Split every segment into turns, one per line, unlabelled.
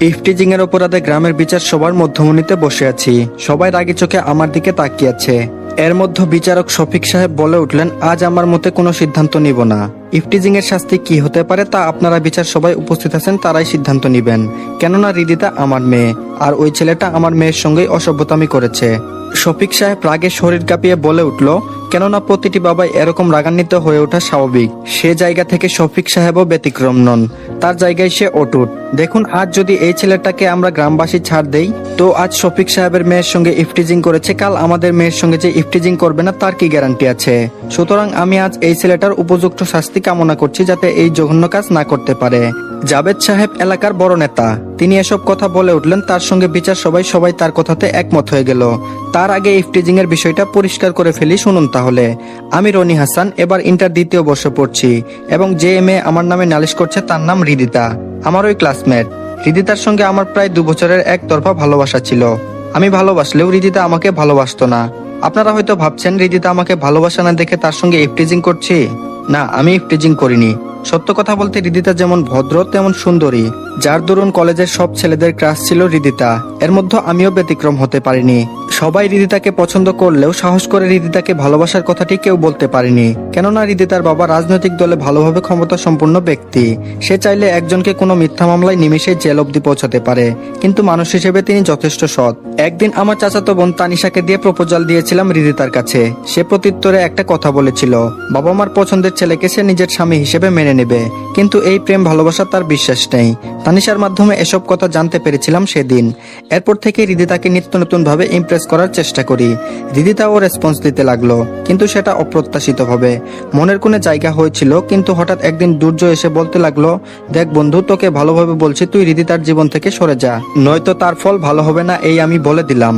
Eve teasing এর অপরাধে গ্রামের বিচার সবার মধ্যমণিতে বসে আছি। সবাই রাগী চোখে আমার দিকে তাকিয়ে আছে। এর মধ্যে বিচারক শফিক সাহেব বলে উঠলেন, আজ আমার মতে কোনো সিদ্ধান্ত নিব না। ইফটিজিং এর শাস্তি কি হতে পারে তা আপনারা বিচার সবাই উপস্থিত আছেন, তারাই সিদ্ধান্ত নিবেন। কেননা হৃদিতা আমার মেয়ে, আর ওই ছেলেটা আমার মেয়ের সঙ্গেই অসভ্যতামি করেছে। শফিক সাহেব রাগে শরীর কাঁপিয়ে বলে উঠল, কেননা প্রতিটি বাবাই এরকম রাগান্বিত হয়ে ওঠা স্বাভাবিক। সে জায়গা থেকে শফিক সাহেবও ব্যতিক্রম নন, তার জায়গায় সে অটুট। দেখুন, আজ যদি এই ছেলেটাকে আমরা গ্রামবাসী ছাড় দেই, তো আজ শফিক সাহেবের মেয়ের সঙ্গে ইফটিজিং করেছে, কাল আমাদের মেয়ের সঙ্গে যে ইফটিজিং করবে না তার কি গ্যারান্টি আছে? সুতরাং আমি আজ এই ছেলেটার উপযুক্ত শাস্তি কামনা করছি, যাতে এই জঘন্য কাজ না করতে পারে। জাবেদ সাহেব এলাকার বড় নেতা, তিনি এসব কথা বলে উঠলেন। তার সঙ্গে বিচার সবাই তার কথাতে একমত হয়ে গেল। তার আগে ইফটিজিং এর বিষয়টা পরিষ্কার করে ফেলি, শুনুন তাহলে। আমি রনি হাসান, এবার ইন্টার দ্বিতীয় বর্ষে পড়ছি, এবং যে মেয়ে আমার নামে নালিশ করছে তার নাম হৃদিতা, আমার ওই ক্লাসমেট। হৃদিতার সঙ্গে আমার প্রায় 2 বছরের একতরফা ভালোবাসা ছিল। আমি ভালোবাসলেও হৃদিতা আমাকে ভালোবাসতো না। আপনারা হয়তো ভাবছেন হৃদিতা আমাকে ভালোবাসা না দেখে তার সঙ্গে ইফটিজিং করছি। না, আমি ইফটিজিং করিনি। সত্য কথা বলতে হৃদিতা যেমন ভদ্র তেমন সুন্দরী, যার দরুন কলেজের সব ছেলেদের ক্রাশ ছিল হৃদিতা। এর মধ্যে আমিও ব্যতিক্রম হতে পারিনি। সবাই হৃদিতাকে পছন্দ করলেও সাহস করে হৃদিতাকে ভালোবাসার কথাটি কেউ বলতে পারেনি। কেননা হৃদিতার বাবা রাজনৈতিক দলে ভালোভাবে ক্ষমতা সম্পন্ন ব্যক্তি। সে চাইলে একজনকে কোনো মিথ্যা মামলায় নিমিশে জেল অবধি পৌঁছাতে পারে, কিন্তু মানুষ হিসেবে তিনি যথেষ্ট সৎ। একদিন আমার চাচাতো বোন তানিশাকে দিয়ে প্রপোজাল দিয়েছিলাম হৃদিতার কাছে। সে প্রত্যুত্তরে একটা কথা বলেছিল, বাবা মার পছন্দের ছেলেকে সে নিজের স্বামী হিসেবে মেনে নেবে। কিন্তু এই প্রেম ভালোবাসা তার বিশ্বাস নেই। তানিশার মাধ্যমে এসব কথা জানতে পেরেছিলাম সেদিন। এরপর থেকে হৃদিতাকে নিত্য নতুন ভাবে ইমপ্রেস করার চেষ্টা করি। হৃদিতাও রেসপন্স দিতে লাগলো, কিন্তু সেটা অপ্রত্যাশিত ভাবে। মনের কোণে জায়গা হয়েছিল, কিন্তু হঠাৎ একদিন দুর্জয় এসে বলতে লাগলো, দেখ বন্ধু, তোকে ভালোভাবে বলছি, তুই হৃদিতার জীবন থেকে সরে যা, নয়তো তার ফল ভালো হবে না, এই আমি বলে দিলাম।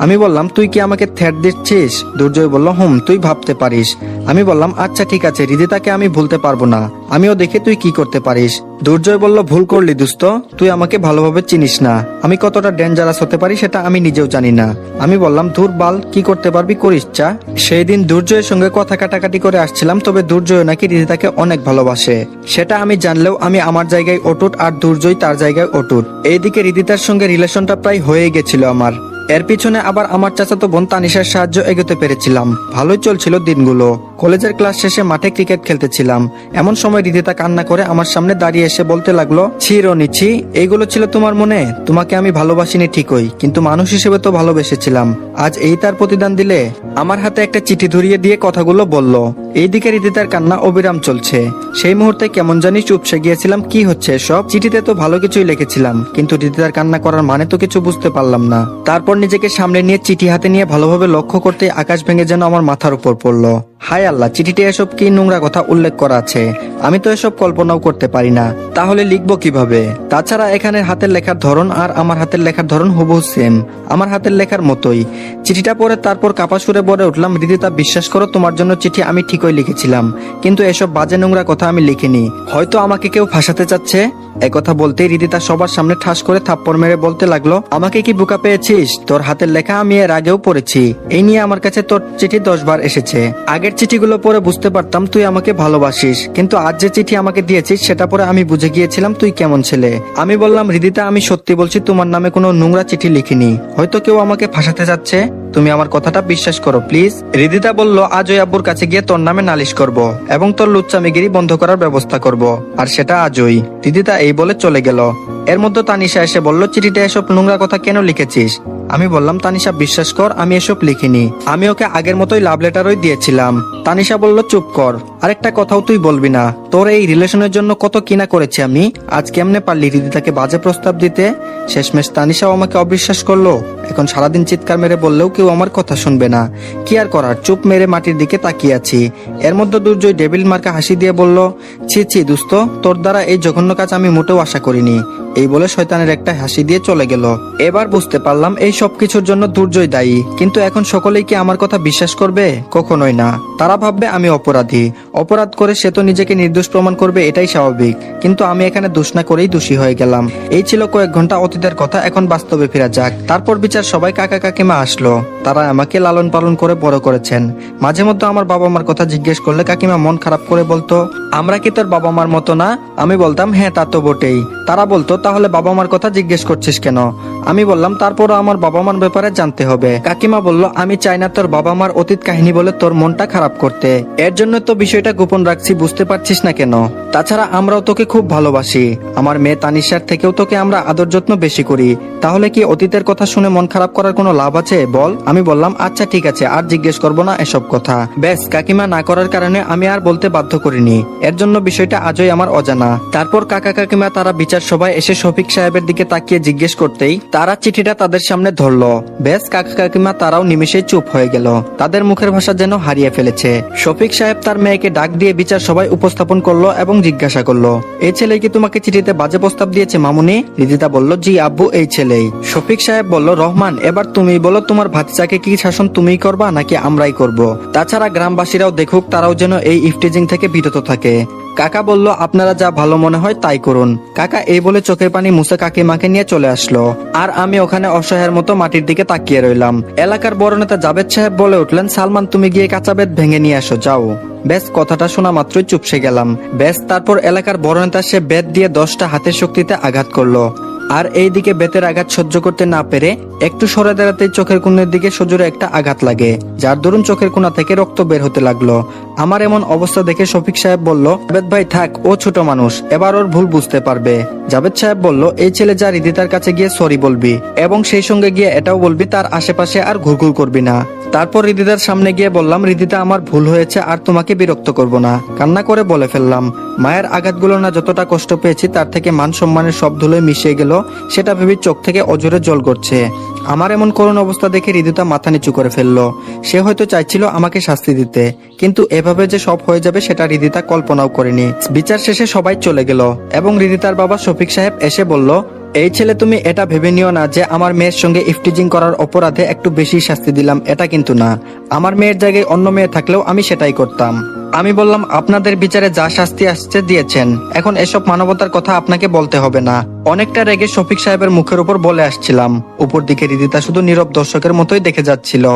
আমি বললাম, তুই কি আমাকে থ্রেট দিচ্ছিস? দুর্জয় বলল, তুই ভাবতে পারিস। আমি বললাম, আচ্ছা ঠিক আছে, হৃদিতাকে আমি ভুলতে পারবো না, আমিও দেখি তুই কি করতে পারিস। দুর্জয় বলল, ভুল করলি দোস্ত, তুই আমাকে ভালোভাবে চিনিস না। আমি কতটা ডেঞ্জারাস হতে পারি সেটা আমি নিজেও জানি না। আমি বললাম, ধুর বাল, কি করতে পারবি করিস চা। সেই দিন দুর্জয়ের সঙ্গে কথা কাটাকাটি করে আসছিলাম, তবে দুর্জয় নাকি হৃদিতাকে অনেক ভালোবাসে। সেটা আমি জানলেও আমি আমার জায়গায় অটুট, আর দুর্জয় তার জায়গায় অটুট। এইদিকে হৃদিতার সঙ্গে রিলেশনটা প্রায় হয়ে গেছিল আমার। এর পিছনে আবার আমার চাচাতো বোন তানিশার সাহায্য এগোতে পেরেছিলাম। ভালোই চলছিল দিনগুলো। কলেজের ক্লাস শেষে মাঠে ক্রিকেট খেলতেছিলাম। এমন সময় হৃদিতা কান্না করে আমার সামনে দাঁড়িয়ে এসে বলতে লাগলো, ছি রনি ছি, এইগুলো ছিল তোমার মনে? তোমাকে আমি ভালোবাসিনি ঠিকই, কিন্তু মানুষ হিসেবে তো ভালোবেসেছিলাম। আজ এই তার প্রতিদান দিলে? আমার হাতে একটা চিঠি ধরিয়ে দিয়ে কথাগুলো বলল। এইদিকে হৃদিতার কান্না অবিরাম চলছে। সেই মুহূর্তে কেমন জানি চুপসে গিয়েছিলাম। কি হচ্ছে সব? চিঠিতে তো ভালো কিছুই লিখেছিলাম, কিন্তু হৃদিতার কান্না করার মানে তো কিছু বুঝতে পারলাম না। তারপর নিজেকে সামলে নিয়ে চিঠি হাতে নিয়ে ভালোভাবে লক্ষ্য করতে আকাশ ভেঙে যেন আমার মাথার উপর পড়লো। হায় আল্লাহ, চিঠিতে এসব কি নোংরা কথা উল্লেখ করা আছে! আমি তো এসব কল্পনাও করতে পারি না। তাহলে লিখবো কিভাবে? তাছাড়া এখানে হাতের লেখার ধরন আর আমার হাতের লেখার ধরন হুবহু সেম, আমার হাতের লেখার মতোই। চিঠিটা পড়ে তারপর কাপা সুরে বলে উঠলাম, হৃদিতা বিশ্বাস করো, তোমার জন্য চিঠি আমি ঠিকই লিখেছিলাম, কিন্তু এসব বাজে নোংরা কথা আমি লিখিনি। হয়তো আমাকে কেউ ফাঁসাতে চাচ্ছে। একথা বলতেই হৃদিতা সবার সামনে ঠাস করে থাপ্পড় মেরে বলতে লাগলো, আমাকে কি বোকা পেয়েছিস? তোর হাতের লেখা আমি এর আগেও পড়েছি। এই নিয়ে আমার কাছে তোর চিঠি 10 বার এসেছে। আগের চিঠিগুলো পড়ে বুঝতে পারতাম তুই আমাকে ভালোবাসিস, কিন্তু আজ যে চিঠি আমাকে দিয়েছিস সেটা পরে আমি বুঝে গিয়েছিলাম তুই কেমন ছেলে। আমি বললাম, হৃদিতা আমি সত্যি বলছি, তোমার নামে কোনো নোংরা চিঠি লিখিনি। হয়তো কেউ আমাকে ফাঁসাতে যাচ্ছে, তুমি আমার কথাটা বিশ্বাস করো প্লিজ। হৃদিতা বলল, আজ ওই আব্বুর কাছে গিয়ে তোর নামে নালিশ করব, এবং তোর লুচ্চামিগিরি বন্ধ করার ব্যবস্থা করব, আর সেটা আজই। হৃদিতা এই বলে চলে গেল। এর মধ্যে তানিশা এসে বলল, চিঠিটা এসব নোংরা কথা কেন লিখেছিস? আমি বললাম, তানিশা বিশ্বাস কর, আমি এসব লিখিনি। আমি ওকে আগের মতোই লাভ লেটারই দিয়েছিলাম। তানিশা বলল, চুপ কর, আরেকটা কথাও তুই বলবি না। তোর এই রিলেশনের জন্য কত কিনা করেছি আমি, আজ কেমনে পারলি হৃদিতাকে বাজে প্রস্তাব দিতে? শেষমেশ তানিশাও আমাকে অবিশ্বাস করলো। এখন সারাদিন চিৎকার মেরে বললেও কেউ আমার কথা শুনবে না। কি আর করার, চুপ মেরে মাটির দিকে তাকিয়ে আছি। এর মধ্যে দুর্জয় ডেভিল মার্কা হাসি দিয়ে বলল, ছি ছি দোস্ত, তোর দ্বারা এই জঘন্য কাজ আমি মোটেও আশা করিনি। এই বলে শয়তানের একটা হাসি দিয়ে চলে গেল। এবার বুঝতে পারলাম এই সব কিছুর জন্য দুর্জয় দায়ী, কিন্তু এখন সকলেই কি আমার কথা বিশ্বাস করবে? কখনোই না। তারা ভাববে আমি অপরাধী। অপরাধ করে সে তো নিজেকে নির্দোষ নির্দোষ প্রমাণ করবে এটাই স্বাভাবিক, কিন্তু আমি এখানে দোষ না করেই দোষী হয়ে গেলাম। এই ছিল কয়েক ঘন্টা অতীতের কথা, এখন বাস্তবে ফেরা যাক। তারপর বিচার সবাই কাকা কাকিমা আসলো। তারা আমাকে লালন পালন করে বড় করেছেন। মাঝে মধ্যে আমার বাবা মার কথা জিজ্ঞেস করলে কাকিমা মন খারাপ করে বলতো, আমরা কি তোর বাবা মার মতো না? আমি বলতাম হ্যাঁ তা তো বটেই। তারা বলতো তাহলে বাবা মার কথা জিজ্ঞেস করছিস কেন? আমি বললাম তারপরও আমার বাবা মার ব্যাপারে জানতে হবে। কাকিমা বলল, আমি চাই না তোর বাবা মার অতীত কাহিনী বলে তোর মনটা খারাপ করতে, এর জন্য তো বিষয়টা গোপন রাখছি, বুঝতে পারছিস না কেন? তাছাড়া আমরাও তোকে খুব ভালোবাসি, আমার মেয়ে তানিশার থেকেও তোকে আমরা আদর যত্ন বেশি করি। তাহলে কি অতীতের কথা শুনে মন খারাপ করার কোনো লাভ আছে বল? আমি বললাম আচ্ছা ঠিক আছে, আর জিজ্ঞেস করবো না এসব কথা। ব্যাস, কাকিমা না করার কারণে আমি আর বলতে বাধ্য করিনি, এর জন্য বিষয়টা আজই আমার অজানা। তারপর কাকা কাকিমা তারা বিচার সভায় এসে শফিক সাহেবের দিকে তাকিয়ে জিজ্ঞেস করতেই তারা চিঠিটা তাদের সামনে ধরলো। ব্যাস, কাকা কাকিমা তারাও নিমেষেই চুপ হয়ে গেল, তাদের মুখের ভাষা যেন হারিয়ে ফেলেছে। শফিক সাহেব তার মেয়েকে ডাক দিয়ে বিচার সভায় উপস্থাপন করলো এবং জিজ্ঞাসা করলো, এই ছেলে কি তোমাকে চিঠিতে বাজে প্রস্তাব দিয়েছে মামুনি? রিদিতা বলল, জি আব্বু, এই ছেলেই। শফিক সাহেব বলল, রহমান এবার তুমি বলো, তোমার ভাতিজাকে কি শাসন তুমিই করবা নাকি আমরাই করব? তাছাড়া গ্রামবাসীরাও দেখুক, তারাও যেন এই ইফটিজিং থেকে বিরত থাকে। কাকা বলল, আপনারা যা ভালো মনে হয় তাই করুন। কাকা এই বলে চোখের পানি মুছে কাকিমাকে নিয়ে চলে আসলো, আর আমি ওখানে অসহায়ের মতো মাটির দিকে তাকিয়ে রইলাম। এলাকার বড় নেতা জাবেদ সাহেব বলে উঠলেন, সালমান তুমি গিয়ে কাঁচা বেত ভেঙে নিয়ে আসো, যাও। ব্যাস, কথাটা শোনা মাত্রই চুপসে গেলাম। ব্যাস, তারপর এলাকার বড় নেতা সে বেত দিয়ে 10টা হাতের শক্তিতে আঘাত করলো, আর এইদিকে বেতের আঘাত সহ্য করতে না পেরে একটু সরে দাঁড়াতেই চোখের কোণের দিকে সজোরে একটা আঘাত লাগে, যার দরুন চোখের কোণা থেকে রক্ত বের হতে লাগলো। আমার এমন অবস্থা দেখে শফিক সাহেব বলল, জাবেদ ভাই থাক, ও ছোট মানুষ, এবার ওর ভুল বুঝতে পারবে। জাবেদ সাহেব বলল, এই ছেলে যা, রিদিতার কাছে গিয়ে সরি বলবি এবং সেই সঙ্গে গিয়ে এটাও বলবি তার আশেপাশে আর ঘুরঘুর করবি না। তারপর রিদিতার সামনে গিয়ে বললাম, রিদিতা আমার ভুল হয়েছে, আর তোমাকে বিরক্ত করব না। কান্না করে বলে ফেললাম, মায়ের আঘাতগুলো না যতটা কষ্ট পেয়েছি তার থেকে মান সম্মানের সব ধুলোয় মিশিয়ে গেল, সেটা ভেবে চোখ থেকে অজরে জল গড়ছে। আমার এমন করুণ অবস্থা দেখে রিদিতা মাথা নিচু করে ফেললো। সে হয়তো চাইছিল আমাকে শাস্তি দিতে, কিন্তু এভাবে যে সব হয়ে যাবে সেটা রিদিতা কল্পনাও করেনি। বিচার শেষে সবাই চলে গেল এবং রিদিতার বাবা শফিক সাহেব এসে বলল, এই ছেলে তুমি এটা ভেবে নিও না যে আমার মেয়ের সঙ্গে ইফটিজিং করার অপরাধে একটু বেশি শাস্তি দিলাম, এটা কিন্তু না। আমার মেয়ের জায়গায় অন্য মেয়ে থাকলেও আমি সেটাই করতাম। আমি বললাম, আপনাদের বিচারে যা শাস্তি আসছে দিয়েছেন, এখন এসব মানবতার কথা আপনাকে বলতে হবে না। অনেকটা রেগে শফিক সাহেবের মুখের উপর বলে আসছিলাম। উপর দিকে রিদিতা শুধু নীরব দর্শকের মতোই দেখে যাচ্ছিল।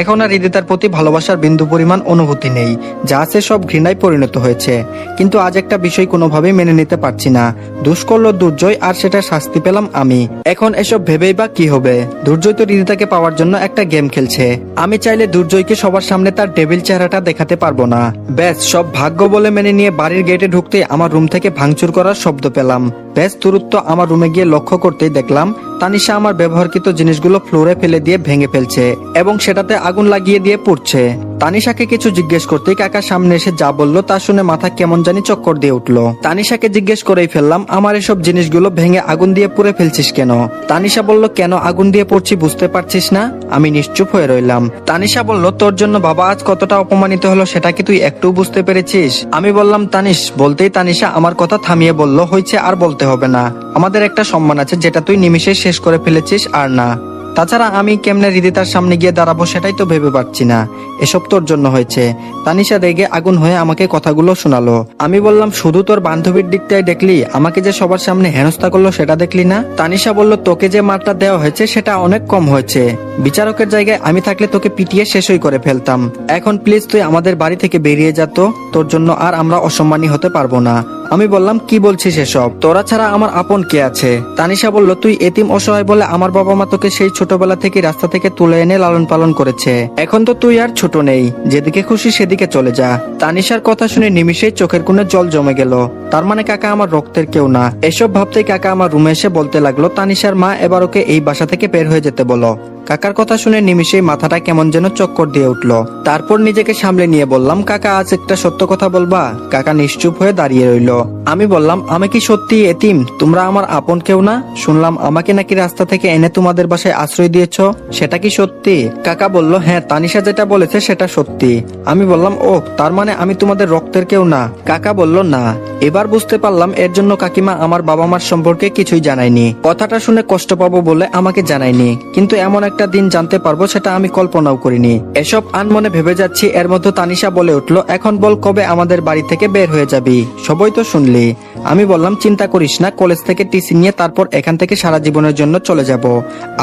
এখন আর রিদিতার প্রতি ভালোবাসার বিন্দু পরিমাণ অনুভূতি নেই, যা আছে সব ঘৃণায় পরিণত হয়েছে। কিন্তু আজ একটা বিষয় কোনোভাবেই মেনে নিতে পারছি না। দোষ করলো দুর্জয়, আর সেটা শাস্তি পেলাম আমি। এখন এসব ভেবেই বা কি হবে? দুর্জয় তো রিদিতাকে পাওয়ার জন্য একটা গেম খেলছে। আমি চাইলে দুর্জয়কে সবার সামনে তার ডেভিল চেহারাটা দেখাতে পারবো না। ব্যাস, সব ভাগ্য বলে মেনে নিয়ে বাড়ির গেটে ঢুকতে আমার রুম থেকে ভাঙচুর করার শব্দ পেলাম। বেশ দূরত্ব আমার রুমে গিয়ে লক্ষ্য করতেই দেখলাম তানিশা আমার ব্যবহারকৃত জিনিসগুলো ফ্লোরে ফেলে দিয়ে ভেঙে ফেলছে এবং সেটাতে আগুন লাগিয়ে দিয়ে পুড়ছে। তানিশাকে কিছু জিজ্ঞেস করতেই কাকার সামনে এসে যা বললো তা শুনে মাথা কেমন জানি চক্কর দিয়ে উঠলো। তানিশাকে জিজ্ঞেস করেই ফেললাম, আমার এসব জিনিসগুলো ভেঙে আগুন দিয়ে পুড়ে ফেলছিস কেন? তানিশা বলল, কেন আগুন দিয়ে পড়ছি বুঝতে পারছিস না? আমি নিশ্চুপ হয়ে রইলাম। তানিশা বলল, তোর জন্য বাবা আজ কতটা অপমানিত হলো সেটা কি তুই একটু বুঝতে পেরেছিস? আমি বললাম, তানিশ। বলতেই তানিশা আমার কথা থামিয়ে বলল, হয়েছে, আর বলতে হবে না। আমাদের একটা সম্মান আছে যেটা তুই নিমিষে শেষ করে ফেলেছিস, আর না। তাছাড়া আমি কেমনে রিদিতার সামনে গিয়ে দাঁড়াবো সেটাই তো ভেবে পাচ্ছি না। এসব তোর জন্য হয়েছে। তানিশা রেগে আগুন হয়ে আমাকে কথাগুলো শোনালো। আমি বললাম, শুধু তোর বান্ধবীর দিকটাই দেখলি? আমাকে যে সবার সামনে হেনস্থা করলো সেটা দেখলি না? তানিশা বলল, তোকে যে মারটা দেওয়া হয়েছে সেটা অনেক কম হয়েছে। বিচারকের জায়গায় আমি থাকলে তোকে পিটিয়ে শেষই করে ফেলতাম। এখন প্লিজ তুই আমাদের বাড়ি থেকে বেরিয়ে যা তো, তোর জন্য আর আমরা অসম্মানী হতে পারবো না। আমি বললাম, কি বলছিস এসব? তোরা ছাড়া আমার আপন কে আছে? তানিশা বলল, তুই এতিম অসহায় বলে আমার বাবা মা তোকে সেই ছোটবেলা থেকে রাস্তা থেকে তুলে এনে লালন পালন করেছে। এখন তো তুই আর ছোট নেই, যেদিকে খুশি সেদিকে চলে যা। তানিশার কথা শুনে নিমিষেই চোখের কোণে জল জমে গেল। তার মানে কাকা আমার রক্তের কেউ না। এসব ভাবতেই কাকা আমার রুমে এসে বলতে লাগলো, তানিশার মা এবার ওকে এই বাসা থেকে বের হয়ে যেতে বলো। কাকার কথা শুনে নিমিষেই মাথাটা কেমন যেন চক্কর দিয়ে উঠলো। তারপর নিজেকে সামলে নিয়ে বললাম, কাকা আজ একটা সত্য কথা বলবা? কাকা নিশ্চুপ হয়ে দাঁড়িয়ে রইল। আমি বললাম, আমি কি সত্যি এতিম? তোমরা আমার আপন কেউ না? শুনলাম আমাকে নাকি রাস্তা থেকে এনে তোমাদের বাসায় আশ্রয় দিয়েছ, সেটা কি সত্যি? কাকা বলল, হ্যাঁ, তানিশা যেটা বলেছে সেটা সত্যি। আমি বললাম, ও তার মানে আমি তোমাদের রক্তের কেউ না? কাকা বলল, না। এবার বুঝতে পারলাম এর জন্য কাকিমা আমার বাবা মার সম্পর্কে কিছুই জানায়নি। কথাটা শুনে কষ্ট পাবো বলে আমাকে জানায়নি, কিন্তু এমন একটা একটা দিন জানতে পারবো সেটা আমি কল্পনাও করিনি। এসব আনমনে ভেবে যাচ্ছি, এর মধ্যে তানিশা বলে উঠলো, এখন বল কবে আমাদের বাড়ি থেকে বের হয়ে যাবি? সবই তো শুনলি। আমি বললাম চিন্তা করিস না, কলেজ থেকে টিসি নিয়ে তারপর এখান থেকে সারা জীবনের জন্য চলে যাব।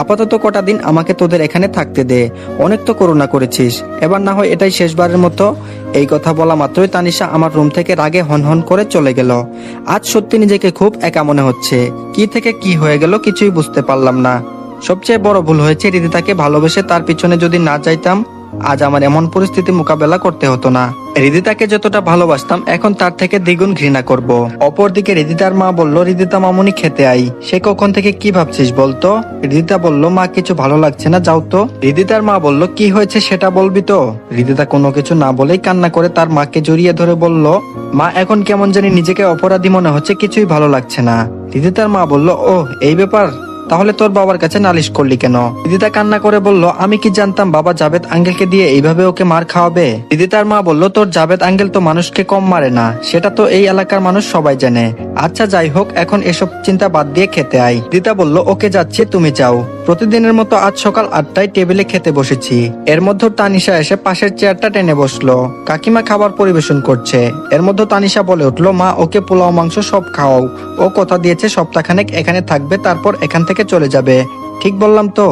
আপাতত কটা দিন আমাকে তোদের এখানে থাকতে দে, অনেক তো করুণা করেছিস, এবার না হয় এটাই শেষবারের মতো। এই কথা বলা মাত্রই তানিশা আমার রুম থেকে রাগে হনহন করে চলে গেল। আজ সত্যি নিজেকে খুব একা মনে হচ্ছে। কি থেকে কি হয়ে গেল কিছুই বুঝতে পারলাম না। সবচেয়ে বড় ভুল হয়েছে, হৃদিতাকে ভালোবেসে তার পিছনে যদি না যাইতাম আজ আমার এমন পরিস্থিতি মোকাবেলা করতে হতো না। হৃদিতাকে যতটা ভালোবাসতাম এখন তার থেকে দ্বিগুণ ঘৃণা করব। অপরদিকে হৃদিতার মা বলল, হৃদিতা মামুনি খেতে আই। সে কখন থেকে কি ভাবছিস বলতো? হৃদিতা বলল, মা কিছু ভালো লাগছে না, যাও তো। হৃদিতার মা বলল, কি হয়েছে সেটা বলবি তো? হৃদিতা কোনো কিছু না বলেই কান্না করে তার মাকে জড়িয়ে ধরে বলল, মা এখন কেমন জানি নিজেকে অপরাধী মনে হচ্ছে, কিছুই ভালো লাগছে না। হৃদিতার মা বলল, ও এই ব্যাপার, তাহলে তোর বাবার কাছে নালিশ করলি কেন? হৃদিতা কান্না করে বলল, আমি কি জানতাম বাবা জাভেদ আঙ্কেলকে দিয়ে এইভাবে ওকে মার খাওয়াবে। হৃদিতার মা বলল, তোর জাভেদ আঙ্কেল তো মানুষকে কম মারে না, সেটা তো এই এলাকার মানুষ সবাই জানে। আচ্ছা যাই হোক, এখন এসব চিন্তা বাদ দিয়ে খেতে আই। হৃদিতা বলল, ওকে যাচ্ছি, তুমি যাও। প্রতিদিনের মতো আজ সকাল 8টায় টেবিলে খেতে বসেছি। এর মধ্যে তানিশা এসে পাশের চেয়ারটা টেনে বসলো। কাকিমা খাবার পরিবেশন করছে। এর মধ্যে তানিশা বলে উঠলো, মা ওকে পোলাও মাংস সব খাওয়াও, ও কথা দিয়েছে সপ্তাহখানেক এখানে থাকবে, তারপর এখান থেকে চলে যাবে। ঠিক বললাম তো?